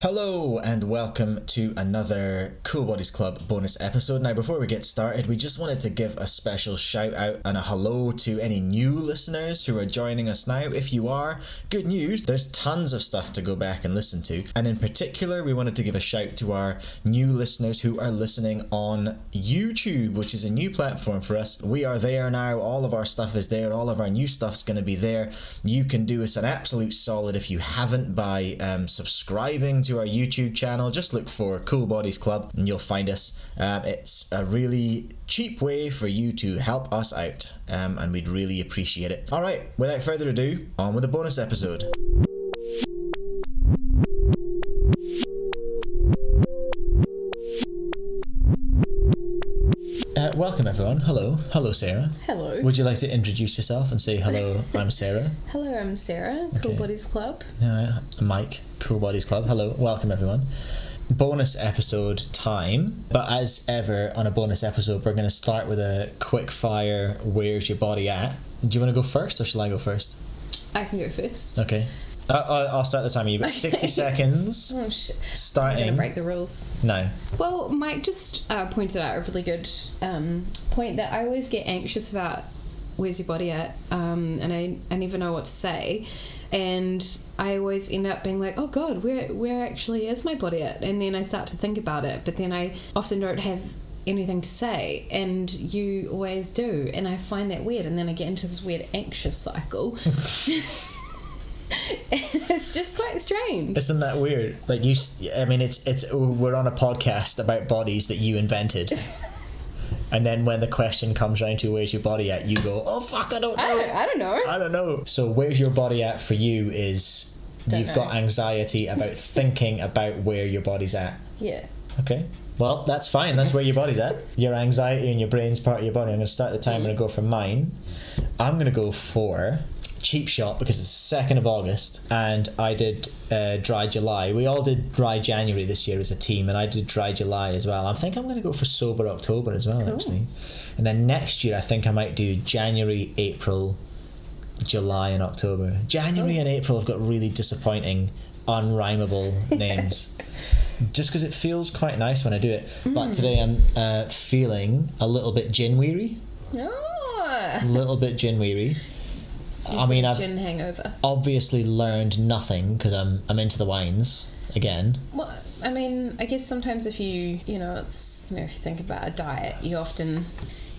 Hello and welcome to another Cool Bodies Club bonus episode. Now before we get started, we just wanted to give a special shout out and a hello to any new listeners who are joining us now. If you are, good news, there's tons of stuff to go back and listen to. And in particular, we wanted to give a shout to our new listeners who are listening on YouTube, which is a new platform for us. We are there now, all of our stuff is there, all of our new stuff's going to be there. You can do us an absolute solid if you haven't by subscribing to our YouTube channel. Just look for Cool Bodies Club and you'll find us. It's a really cheap way for you to help us out, and we'd really appreciate it. Alright, without further ado, on with the bonus episode. Welcome everyone. Hello Sarah. Hello. Would you like to introduce yourself and say hello, I'm Sarah? Hello, I'm Sarah, Cool Bodies Club. Mike, Cool Bodies Club. Hello, welcome everyone. Bonus episode time, but as ever on a bonus episode we're going to start with a quick fire where's your body at. Do you want to go first or shall I go first? I can go first. Okay. I'll start the timer. You've got 60 seconds. Oh shit. Starting. I'm going to break the rules. No. Well, Mike just pointed out a really good point that I always get anxious about where's your body at, and I never know what to say, and I always end up being like, oh god, where actually is my body at? And then I start to think about it, but then I often don't have anything to say, and you always do, and I find that weird, and then I get into this weird anxious cycle. It's just quite strange. Isn't that weird? Like it's we're on a podcast about bodies that you invented. And then when the question comes round to where's your body at, you go, oh fuck, I don't know. I don't know. So where's your body at for you is you've got anxiety about thinking about where your body's at. Yeah. Okay. Well, that's fine. That's where your body's at. Your anxiety and your brain's part of your body. I'm going to start the timer and go for mine. I'm going to go for Cheap Shot because it's the 2nd of August and I did Dry July. We all did Dry January this year as a team and I did Dry July as well. I think I'm going to go for Sober October as well, actually. And then next year I think I might do January, April, July and October. January and April have got really disappointing, unrhymeable names. Just because it feels quite nice when I do it. But today I'm feeling a little bit gin weary. A little bit gin weary. I've gin hangover. Obviously learned nothing because I'm into the wines again. Well, I mean, I guess sometimes if you if you think about a diet, you often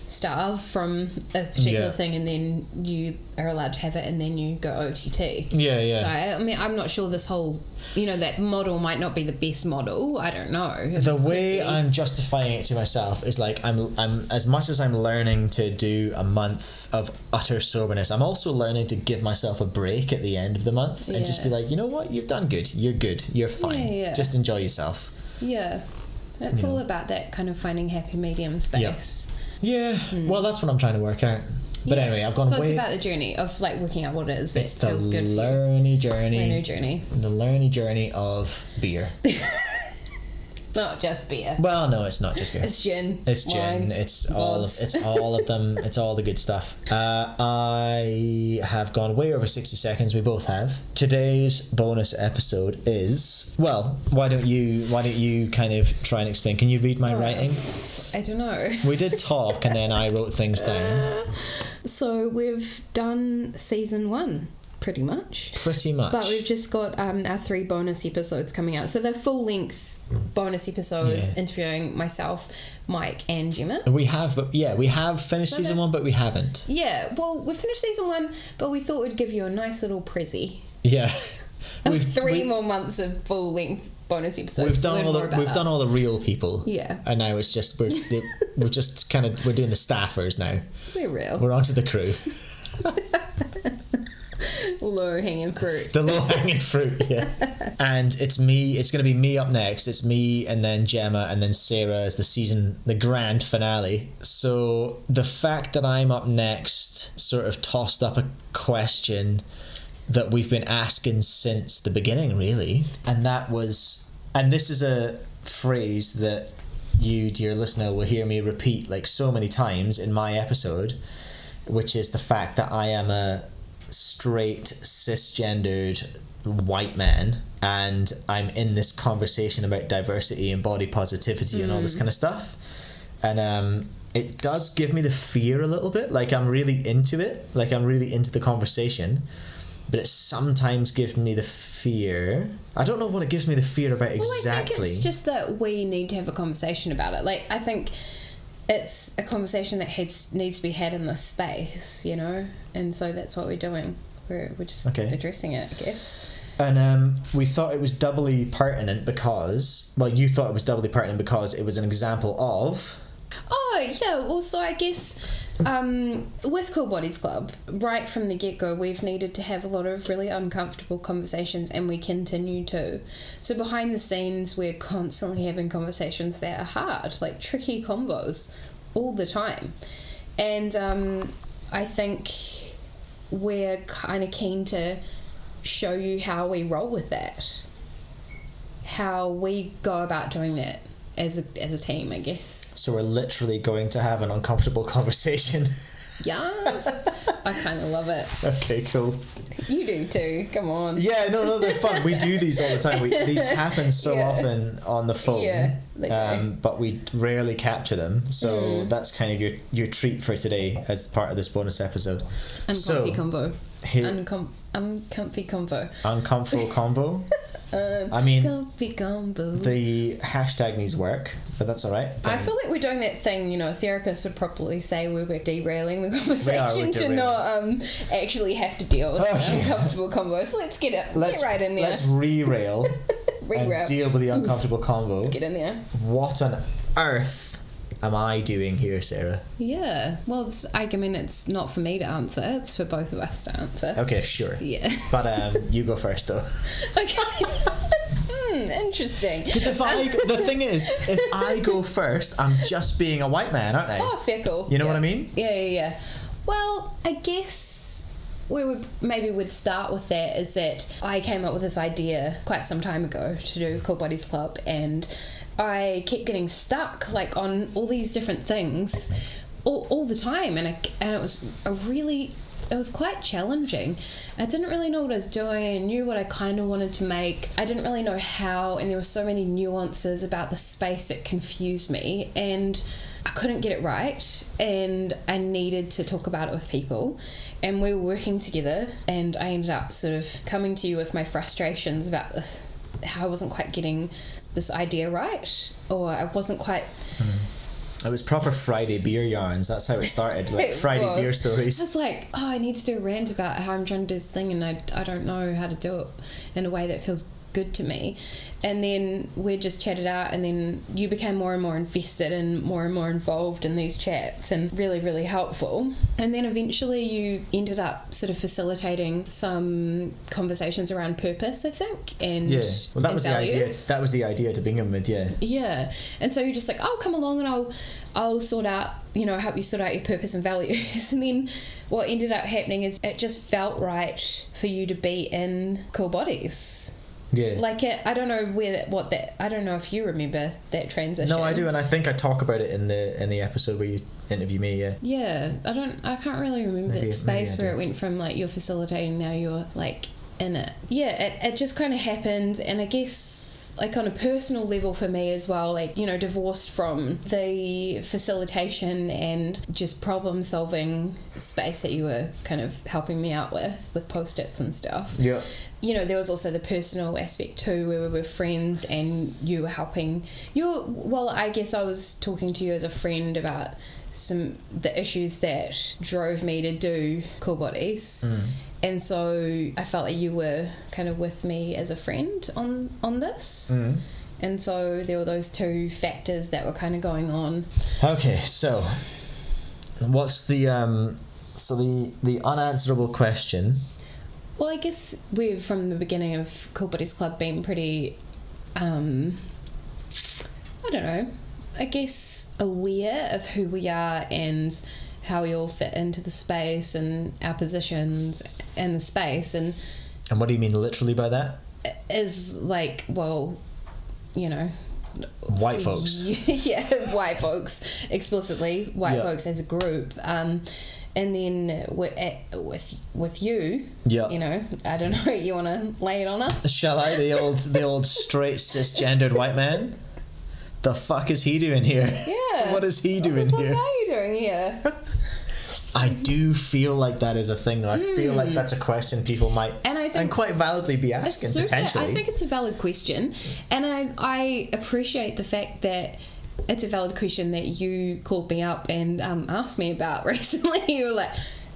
starve from a particular thing and then you are allowed to have it and then you go OTT. Yeah. So, I mean, I'm not sure this whole, that model might not be the best model. I don't know. The way I'm justifying it to myself is like I'm as much as I'm learning to do a month of utter soberness, I'm also learning to give myself a break at the end of the month and just be like, you know what, you've done good. You're fine. Yeah. Just enjoy yourself. Yeah. It's all about that kind of finding happy medium space. Yeah, well, that's what I'm trying to work out. But anyway, I've gone So it's about the journey of working out what it is that feels good for you. The learny journey of beer. Not just beer. Well, no, it's not just beer. It's gin. It's gin. It's all of them. It's all the good stuff. I have gone way over 60 seconds. We both have. Today's bonus episode is, well, why don't you kind of try and explain? Can you read my writing? I don't know. We did talk and then I wrote things down. So we've done season 1. Pretty much. But we've just got our 3 bonus episodes coming out. So they're full-length bonus episodes interviewing myself, Mike and Gemma. We have finished season 1, but we haven't. Yeah, well, we finished season 1, but we thought we'd give you a nice little prezzy. Yeah. We've 3 more months of full-length bonus episodes. We've done all the real people. Yeah. And now it's just we're just kind of we're doing the staffers now. We're real. We're onto the crew. Low-hanging fruit. The low-hanging fruit, yeah. And it's going to be me up next. It's me and then Gemma and then Sarah as the grand finale. So the fact that I'm up next sort of tossed up a question that we've been asking since the beginning, really. And this is a phrase that you, dear listener, will hear me repeat so many times in my episode, which is the fact that I am a straight, cisgendered white man and I'm in this conversation about diversity and body positivity and all this kind of stuff, and it does give me the fear a little bit. Like, I'm really into it, like I'm really into the conversation, but it sometimes gives me the fear. I don't know what it gives me the fear about exactly. Well, I think it's just that we need to have a conversation about it. Like, I think it's a conversation that needs to be had in this space, you know? And so that's what we're doing. We're just addressing it, I guess. And we thought it was doubly pertinent because... Well, you thought it was doubly pertinent because it was an example of... Oh, yeah. Well, so I guess with Cool Bodies Club, right from the get-go, we've needed to have a lot of really uncomfortable conversations, and we continue to. So behind the scenes, we're constantly having conversations that are hard, like tricky combos, all the time. And I think we're kind of keen to show you how we roll with that, how we go about doing that as a team, I guess. So we're literally going to have an uncomfortable conversation. Yes. I kind of love it. Okay, cool. You do too. Come on. Yeah, no, they're fun. We do these all the time. These happen so often on the phone. Yeah, they do. But we rarely capture them. So that's kind of your treat for today as part of this bonus episode. Uncomfy combo. Uncomfy combo. Uncomfortable combo. I mean, comfy combo. The hashtag needs work, but that's all right. I feel like we're doing that thing, you know, a therapist would probably say we were derailing the conversation to not actually have to deal with uncomfortable combo. So let's get right in there. Let's re-rail and deal with the uncomfortable combo. Let's get in there. What on earth am I doing here, Sarah? Yeah, well, it's not for me to answer, it's for both of us to answer. Okay, sure. Yeah. But you go first, though. Okay. Interesting. Because the thing is, if I go first, I'm just being a white man, aren't I? Oh, fair, cool. You know what I mean? Yeah. Well, I guess we'd start with that is that I came up with this idea quite some time ago to do Cool Bodies Club, and I kept getting stuck like on all these different things all the time, and it was quite challenging. I didn't really know what I was doing. I knew what I kind of wanted to make. I didn't really know how, and there were so many nuances about the space that confused me, and I couldn't get it right, and I needed to talk about it with people, and we were working together, and I ended up sort of coming to you with my frustrations about this, how I wasn't quite getting this idea right, or I wasn't quite... It was proper Friday beer yarns. That's how it started, like Friday beer stories. I was like, I need to do a rant about how I'm trying to do this thing, and I don't know how to do it in a way that feels good to me. And then we just chatted out, and then you became more and more invested and more involved in these chats, and really, really helpful. And then eventually you ended up sort of facilitating some conversations around purpose, I think, and yeah. Well, that was values. the idea. That was the idea to begin with, yeah. Yeah. And so you're just like, come along and I'll sort out, help you sort out your purpose and values. And then what ended up happening is it just felt right for you to be in Cool Bodies. Yeah. Like I don't know I don't know if you remember that transition. No, I do, and I think I talk about it in the episode where you interview me, yeah. Yeah. I can't really remember that space where it went from like you're facilitating, now you're like in it. Yeah, it just kind of happened, and I guess like on a personal level for me as well, like, divorced from the facilitation and just problem solving space that you were kind of helping me out with post-its and stuff. Yeah. There was also the personal aspect too, where we were friends and you were helping. I guess I was talking to you as a friend about the issues that drove me to do Cool Bodies. And so I felt like you were kind of with me as a friend on this. And so there were those two factors that were kind of going on. Okay, so what's the the unanswerable question? Well, I guess we've, from the beginning of Cool Bodies Club, been pretty, I don't know, I guess aware of who we are and how we all fit into the space and our positions and the space. And what do you mean literally by that? Is like, well, white folks. Yeah, white folks, explicitly white folks as a group. And then with you, yeah, you know, I don't know, you want to lay it on us? Shall I? The old straight cisgendered white man. The fuck is he doing here? Yeah. What is he doing here? What the fuck are you doing here? I do feel like that is a thing, though. I feel like that's a question people might, and quite validly, be asking, potentially. I think it's a valid question. And I appreciate the fact that it's a valid question that you called me up and asked me about recently. You were like,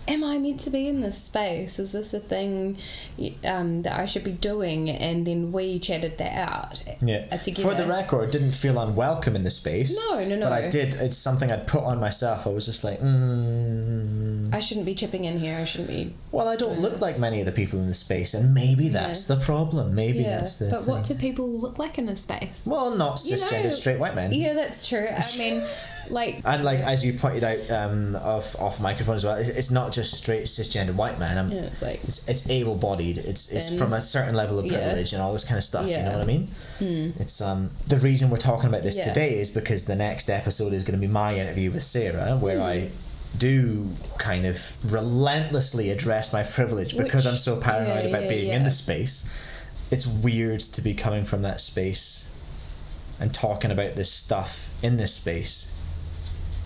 am I meant to be in this space? Is this a thing that I should be doing? And then we chatted that out. Yeah. Together. For the record, didn't feel unwelcome in the space. No. But I did. It's something I'd put on myself. I was just like, I shouldn't be chipping in here. I shouldn't be. Well, I don't look like many of the people in the space, and maybe that's the problem. Maybe that's the thing. What do people look like in a space? Well, not cisgender straight white men. Yeah, that's true. I mean, like... And like, as you pointed out off microphone as well, it's not just straight cisgender white man. It's like... It's able-bodied. It's from a certain level of privilege and all this kind of stuff, you know what I mean? It's the reason we're talking about this today is because the next episode is going to be my interview with Sarah, where I do kind of relentlessly address my privilege because I'm so paranoid about being in the space. It's weird to be coming from that space and talking about this stuff in this space.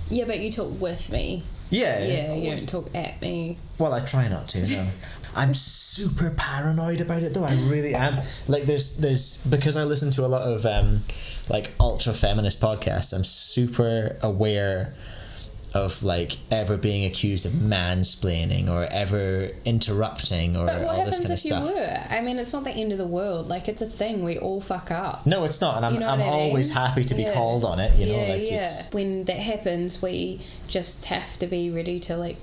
Yeah, but you talk with me. Yeah, you don't talk at me. Well, I try not to, no. I'm super paranoid about it, though. I really am. Like, there's because I listen to a lot of like ultra feminist podcasts. I'm super aware of like ever being accused of mansplaining or ever interrupting or all this kind of stuff. What happens if you were? I mean, it's not the end of the world. Like, it's a thing. We all fuck up. No, it's not, and I'm always happy to be called on it. You know, it's when that happens, we just have to be ready to like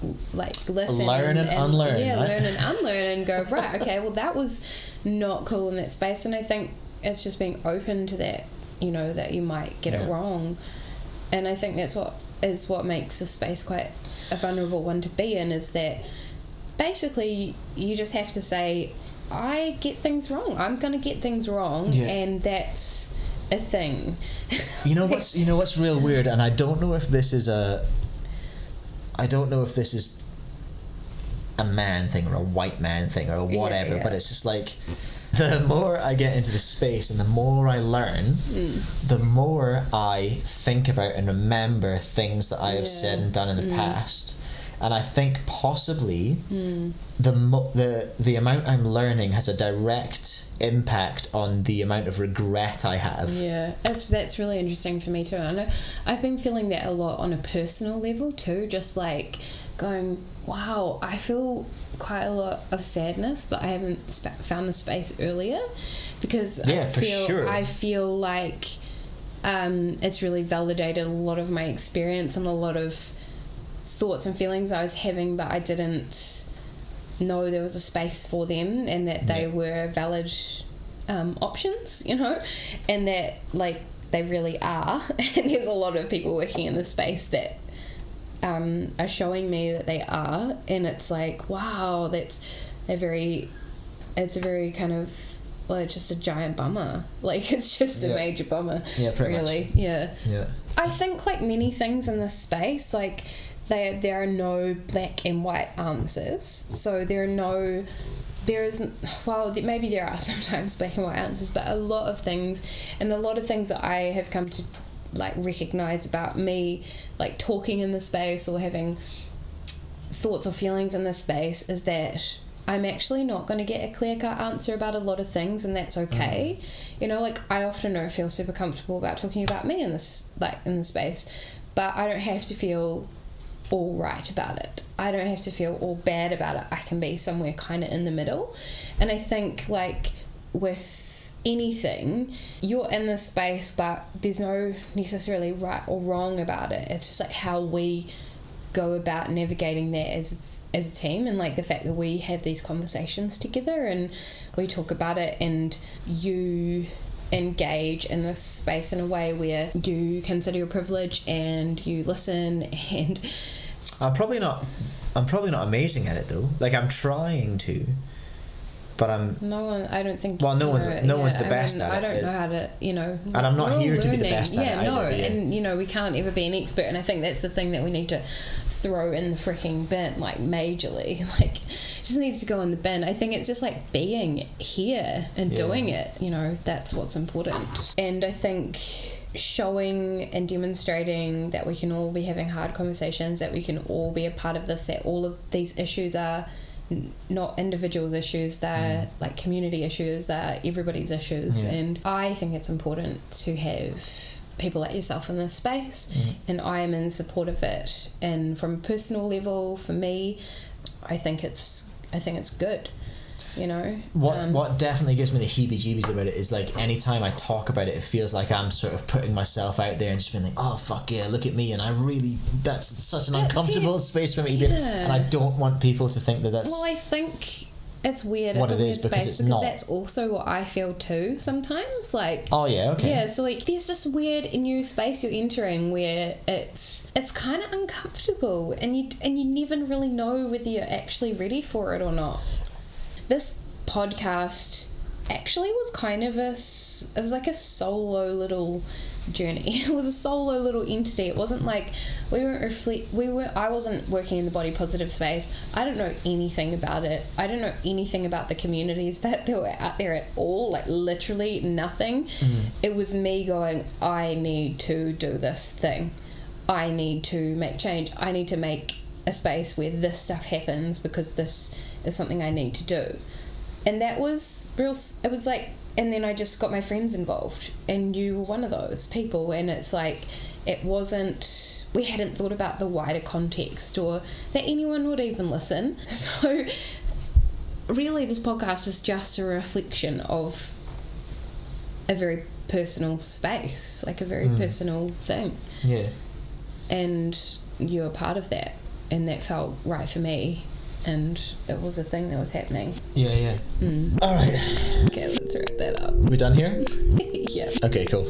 listen, learn and unlearn. Yeah, right? learn and unlearn, and go right. Okay, well that was not cool in that space, and I think it's just being open to that. You know, that you might get it wrong, and I think that's what makes a space quite a vulnerable one to be in, is that basically you just have to say, I get things wrong. I'm going to get things wrong, and that's a thing. You know what's real weird, and I don't know if this is a man thing or a white man thing or whatever, but it's just like, the more I get into the space and the more I learn, the more I think about and remember things that I have said and done in the past. And I think possibly the amount I'm learning has a direct impact on the amount of regret I have. Yeah, that's really interesting for me too. I know I've been feeling that a lot on a personal level too, just like going, wow, I feel quite a lot of sadness that I haven't found the space earlier, because I feel like it's really validated a lot of my experience and a lot of thoughts and feelings I was having, but I didn't know there was a space for them and that they were valid options, you know, and that like they really are. And there's a lot of people working in this space that are showing me that they are, and it's like, wow, it's a very kind of like just a giant bummer. Like, it's just a major bummer. Yeah, pretty much. Yeah. I think like many things in this space, like there are no black and white answers. So there isn't, well, maybe there are sometimes black and white answers, but a lot of things that I have come to like recognize about me, like talking in the space or having thoughts or feelings in this space, is that I'm actually not going to get a clear-cut answer about a lot of things, and that's okay. You know, like I often don't feel super comfortable about talking about me in this space, but I don't have to feel all right about it. I don't have to feel all bad about it. I can be somewhere kind of in the middle. And I think like with anything, you're in this space, but there's no necessarily right or wrong about it. It's just like how we go about navigating that as a team, and like the fact that we have these conversations together and we talk about it, and you engage in this space in a way where you consider your privilege and you listen. And I'm probably not amazing at it though. Like, I'm trying to, but I'm... No one, I don't think... Well, no one's the best at it. I don't know how to, And I'm not here to be the best at it either. Yeah. And, we can't ever be an expert, and I think that's the thing that we need to throw in the freaking bin, like, majorly. Like, just needs to go in the bin. I think it's just, like, being here and doing it, that's what's important. And I think showing and demonstrating that we can all be having hard conversations, that we can all be a part of this, that all of these issues are not individuals' issues, they're like community issues, they're everybody's issues. And I think it's important to have people like yourself in this space, and I am in support of it. And from a personal level, for me, I think it's good. What definitely gives me the heebie-jeebies about it is, like, anytime I talk about it, it feels like I'm sort of putting myself out there and just being like, oh fuck yeah, look at me, and that's such an uncomfortable space for me to be in, and I don't want people to think that that's... Well, I think it's weird. What it is, because it's not. That's also what I feel too sometimes. Like, oh yeah, okay. Yeah, so like there's this weird new space you're entering where it's kind of uncomfortable, and you never really know whether you're actually ready for it or not. This podcast actually was kind of it was like a solo little journey. It was a solo little entity. It wasn't like I wasn't working in the body positive space. I don't know anything about it. I don't know anything about the communities that were out there at all, like literally nothing. It was me going, I need to do this thing. I need to make change. I need to make a space where this stuff happens because this is something I need to do. And that was real. It was like, and then I just got my friends involved, and you were one of those people, and it's like, it wasn't, we hadn't thought about the wider context or that anyone would even listen. So really this podcast is just a reflection of a very personal space, like a very personal thing. Yeah. And you're a part of that, and that felt right for me. And it was a thing that was happening. Yeah. All right. Okay, let's wrap that up. We done here? Yeah. Okay, cool.